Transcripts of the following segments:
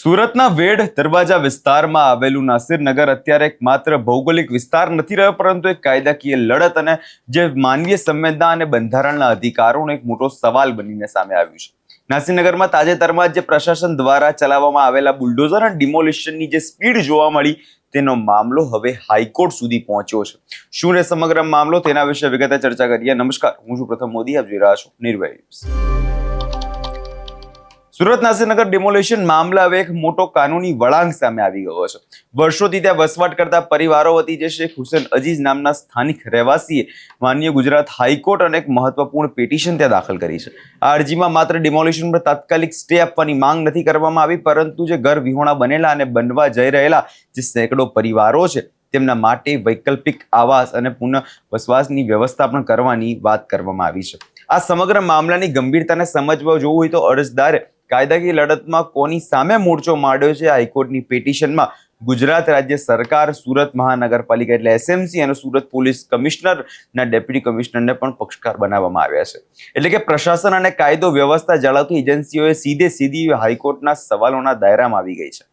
સુરતના વેડ દરવાજા વિસ્તારમાં આવેલું નાસિરનગર અત્યારે એક માત્ર ભૌગોલિક વિસ્તાર નથી રહ્યો, પરંતુ એક કાયદાકીય લડત અને જે માનવીય સંવેદના અને બંધારણના અધિકારોનો એક મોટો સવાલ બનીને સામે આવ્યું છે. નાસિરનગરમાં તાજેતરમાં જે પ્રશાસન દ્વારા ચલાવવામાં આવેલા બુલડોઝર અને ડિમોલિશનની જે સ્પીડ જોવા મળી, તેનો મામલો હવે હાઈકોર્ટ સુધી પહોંચ્યો છે. શું રહે સમગ્ર મામલો, તેના વિશે વિગતે ચર્ચા કરીએ. નમસ્કાર, હું છું પ્રથમ મોદી, આપ જોઈ રહ્યા છો નિર્ભય ન્યૂઝ. સુરત નાસિરનગર ડિમોલિશન મામલે હવે એક મોટો કાનૂની વળાંક સામે આવી ગયો છે. વર્ષોથી ત્યાં વસવાટ કરતા પરિવારો વતી જે શેખ હુસેન અજીઝ નામના સ્થાનિક રહેવાસીએ માનનીય ગુજરાત હાઈકોર્ટ અને એક મહત્વપૂર્ણ પિટિશન ત્યાં દાખલ કરી છે. આ અરજીમાં માત્ર ડિમોલિશન પર તાત્કાલિક સ્ટે આપવાની માંગ નથી કરવામાં આવી, પરંતુ જે ઘર વિહોણા બનેલા અને બનવા જઈ રહેલા જે સેંકડો પરિવારો છે તેમના માટે વૈકલ્પિક આવાસ અને પુનઃ વસવાસની વ્યવસ્થા પણ કરવાની વાત કરવામાં આવી છે. આ સમગ્ર મામલાની ગંભીરતાને સમજવા જોવું હોય તો અરજદારે કાયદાકીય લડતમાં કોની સામે મોરચો માંડ્યો છે. હાઈકોર્ટની પિટિશનમાં ગુજરાત રાજ્ય સરકાર, સુરત મહાનગરપાલિકા એટલે એસએમસી અને સુરત પોલીસ કમિશનરના ડેપ્યુટી કમિશનરને પણ પક્ષકાર બનાવવામાં આવ્યા છે. એટલે કે પ્રશાસન અને કાયદો વ્યવસ્થા જાળવતી એજન્સીઓએ સીધી હાઈકોર્ટના સવાલોના દાયરામાં આવી ગઈ છે.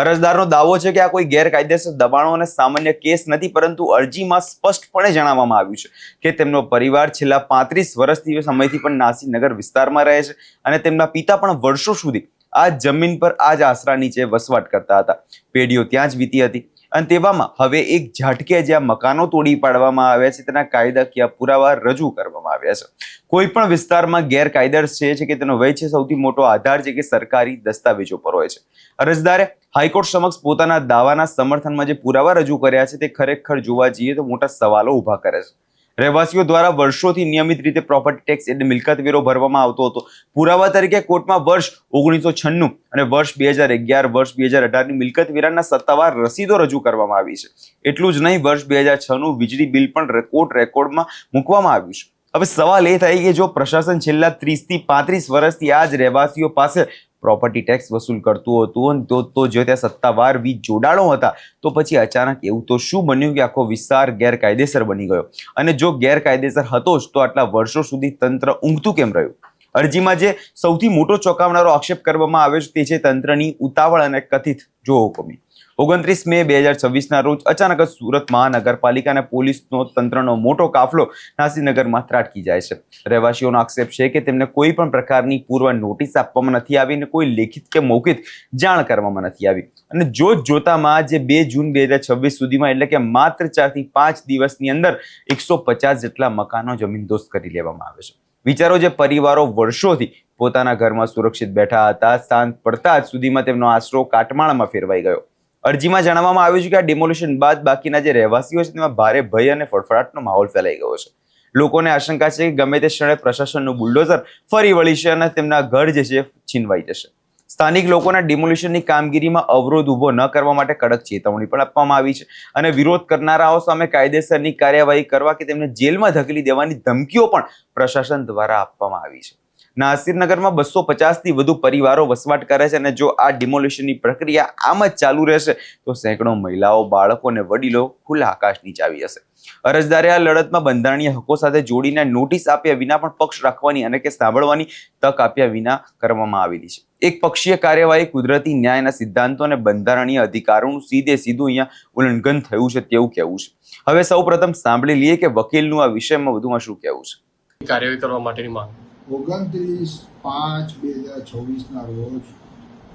અરજદારનો દાવો છે કે આ કોઈ ગેરકાયદેસર દબાણો અને સામાન્ય કેસ નથી, પરંતુ અરજીમાં સ્પષ્ટપણે જણાવવામાં આવ્યું છે કે તેમનો પરિવાર છેલ્લા 35 વર્ષથી સમયથી પણ નાસિરનગર વિસ્તારમાં રહે છે અને તેમના પિતા પણ વર્ષો સુધી આ જમીન પર આ જ આશરા નીચે વસવાટ કરતા હતા. પેઢીઓ ત્યાં જ વીતી હતી અને તેવામાં હવે એક ઝાટકે જ્યાં મકાનો તોડી પાડવામાં આવ્યા છે તેના કાયદાકીય પુરાવા રજૂ કરવામાં આવ્યા છે. કોઈ પણ વિસ્તારમાં ગેરકાયદેસર છે કે તેનો વય છે સૌથી મોટો આધાર છે કે સરકારી દસ્તાવેજો પર હોય છે. અરજદારે હાઈકોર્ટ સમક્ષ પોતાના દાવાના સમર્થનમાં જે પુરાવા રજૂ કર્યા છે તે ખરેખર જોવા જઈએ તો મોટા સવાલો ઉભા કરે છે. રહેવાસીઓ દ્વારા વર્ષોથી નિયમિત રીતે પ્રોપર્ટી ટેક્સ એટલે મિલકત વેરો ભરવામાં આવતો હતો. પુરાવા તરીકે કોર્ટમાં વર્ષ 1996 અને વર્ષ 2011, વર્ષ 2018ની મિલકત વેરાના સત્તાવાર રસીદો રજૂ કરવામાં આવી છે. એટલું જ નહીં, વર્ષ 2006નું વીજળી બિલ પણ કોર્ટ રેકોર્ડમાં મૂકવામાં આવ્યું છે. હવે સવાલ એ થાય કે જો પ્રશાસન છેલ્લા 30 થી 35 વર્ષથી આ જ રહેવાસીઓ પાસે પ્રોપર્ટી ટેક્સ વસૂલ કરતું હતું તો જો ત્યાં સત્તાવાર વીજ જોડાણો હતા, તો પછી અચાનક એવું તો શું બન્યું કે આખો વિસ્તાર ગેરકાયદેસર બની ગયો? અને જો ગેરકાયદેસર હતો જ તો આટલા વર્ષો સુધી તંત્ર ઊંઘતું કેમ રહ્યું? અરજીમાં જે સૌથી મોટો ચોંકાવનારો આક્ષેપ કરવામાં આવ્યો છે તે છે તંત્રની ઉતાવળ અને કથિત જોહુકમી. 29 મે 2026ના રોજ અચાનક જ સુરત મહાનગરપાલિકા અને પોલીસનો તંત્રનો મોટો કાફલો નાસિરનગરમાં ત્રાટકી જાય છે. રહેવાસીઓનો આક્ષેપ છે કે તેમને કોઈ પણ પ્રકારની પૂર્વ નોટિસ આપવામાં નથી આવી અને કોઈ લેખિત કે મૌખિક જાણ કરવામાં નથી આવી. અને જોતામાં જે 2 જૂન 2026 સુધીમાં એટલે કે માત્ર 4 થી 5 દિવસની અંદર 150 જેટલા મકાનો જમીનદોસ્ત કરી લેવામાં આવે છે. વિચારો, જે પરિવારો વર્ષોથી પોતાના ઘરમાં સુરક્ષિત બેઠા હતા, સાંજ પડતા જ સુધીમાં તેમનો આશરો કાટમાળમાં ફેરવાઈ ગયો. અરજીમાં જણાવવામાં આવ્યું છે કે આ ડિમોલિશન બાદ બાકીના જે રહેવાસીઓ છે તેમાં ભારે ભય અને ફફડાટનો માહોલ ફેલાઈ ગયો છે. લોકોને આશંકા છે કે ગમે તે ક્ષણે પ્રશાસનનું બુલડોઝર ફરી વળી છે અને તેમના ઘર જે છે છીનવાઈ જશે. સ્થાનિક લોકોના ડિમોલિશનની કામગીરીમાં અવરોધ ઊભો ન કરવા માટે કડક ચેતવણી પણ આપવામાં આવી છે અને વિરોધ કરનારાઓ સામે કાયદેસરની કાર્યવાહી કરવા કે તેમને જેલમાં ધકેલી દેવાની ધમકીઓ પણ પ્રશાસન દ્વારા આપવામાં આવી છે. નાસિરનગરમાં 250 થી વધુ પરિવારો વસવાટ કરે છે અને જો આ ડિમોલિશનની પ્રક્રિયા આમ જ ચાલુ રહેશે તો સેંકડો મહિલાઓ, બાળકો અને વડીલો ખુલ્લા આકાશ નીચે આવી જશે. અરજદારે આ લડતમાં બંધારણીય હકો સાથે જોડીને નોટિસ આપ્યા વિના પણ પક્ષ રાખવાની અને કે સાંભળવાની તક આપ્યા વિના કરવામાં આવેલી છે. એક પક્ષીય કાર્યવાહી કુદરતી ન્યાયના સિદ્ધાંતો અને બંધારણીય અધિકારોનું સીધું અહીંયા ઉલ્લંઘન થયું છે તેવું કહેવું છે. હવે સૌપ્રથમ સાંભળી લઈએ કે વકીલનું આ વિષયમાં વધુમાં શું કહેવું છે. કાર્યવાહી કરવા માટેની માંગ 29/5/2026ના રોજ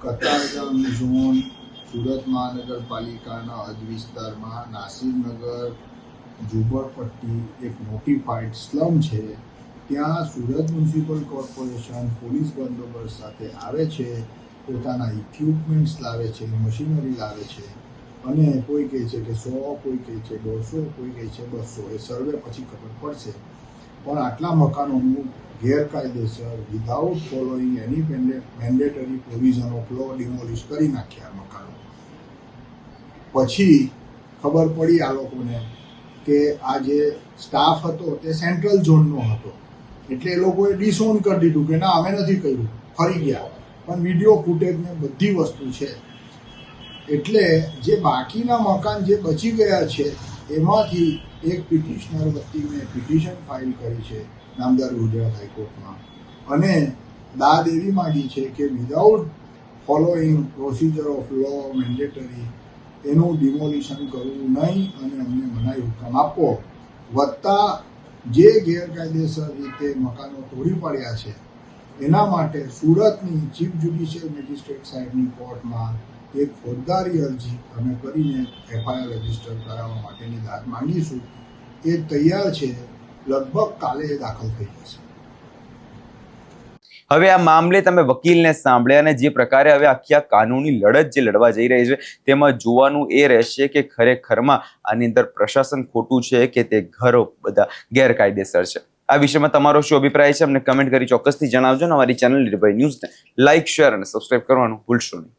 કતારગામ ઝોન સુરત મહાનગરપાલિકાના હદ વિસ્તારમાં નાસિરનગર ઝુંપડપટ્ટી એક નોટિફાઈડ સ્લમ છે. ત્યાં સુરત મ્યુનિસિપલ કોર્પોરેશન પોલીસ બંદોબસ્ત સાથે આવે છે, પોતાના ઇક્વિપમેન્ટ્સ લાવે છે, મશીનરી લાવે છે અને કોઈ કહે છે કે 100, કોઈ કહે છે 150, કોઈ કહે છે 200. એ સર્વે પછી ખબર પડશે. પણ આટલા મકાનોનું ગેરકાયદેસર without following any mandatory provision of law demolish કરી નાખ્યા મકાનો. પછી ખબર પડી આ લોકોને કે આ જે સ્ટાફ હતો તે સેન્ટ્રલ ઝોનનો હતો, એટલે એ લોકોએ ડિસઓન કરી દીધું કે ના અમે નથી કર્યું, ફરી ગયા. પણ વિડીયો ફૂટેજ ને બધી વસ્તુ છે. એટલે જે બાકીના મકાન જે બચી ગયા છે એમાંથી એક પિટિશનર વતીને પિટિશન ફાઇલ કરી છે નામદાર ગુજરાત હાઈકોર્ટમાં અને દાદ એવી માંગી છે કે without following procedure of law mandatory એનું ડિમોલિશન કરવું નહીં અને અમને મનાઈ હુકમ આપવો, વત્તા જે ગેરકાયદેસર રીતે મકાનો તોડી પાડ્યા છે એના માટે સુરતની ચીફ જ્યુડિશિયલ મેજિસ્ટ્રેટ સાહેબની કોર્ટમાં એક ફોજદારી અરજી અમે કરીને એફઆઈઆર રજીસ્ટર કરાવવા માટેની દાદ માંગીશું. એ તૈયાર છે, લગભગ કાલે એ દાખલ થઈ જશે. હવે આ મામલે તમે વકીલને સાંભળ્યા અને જે પ્રકારે હવે આખી આ કાનૂની લડત જે લડવા જઈ રહી છે તેમાં જોવાનું એ રહેશે કે ખરેખરમાં આની અંદર પ્રશાસન ખોટું છે કે તે ઘરો બધા ગેરકાયદેસર છે. આ વિષયમાં તમારો શું અભિપ્રાય છે અમને કમેન્ટ કરી ચોક્કસથી જણાવજો. અને અમારી ચેનલ નિર્ભય ન્યૂઝને લાઇક, શેર અને સબસ્ક્રાઇબ કરવાનું ભૂલશો નહીં.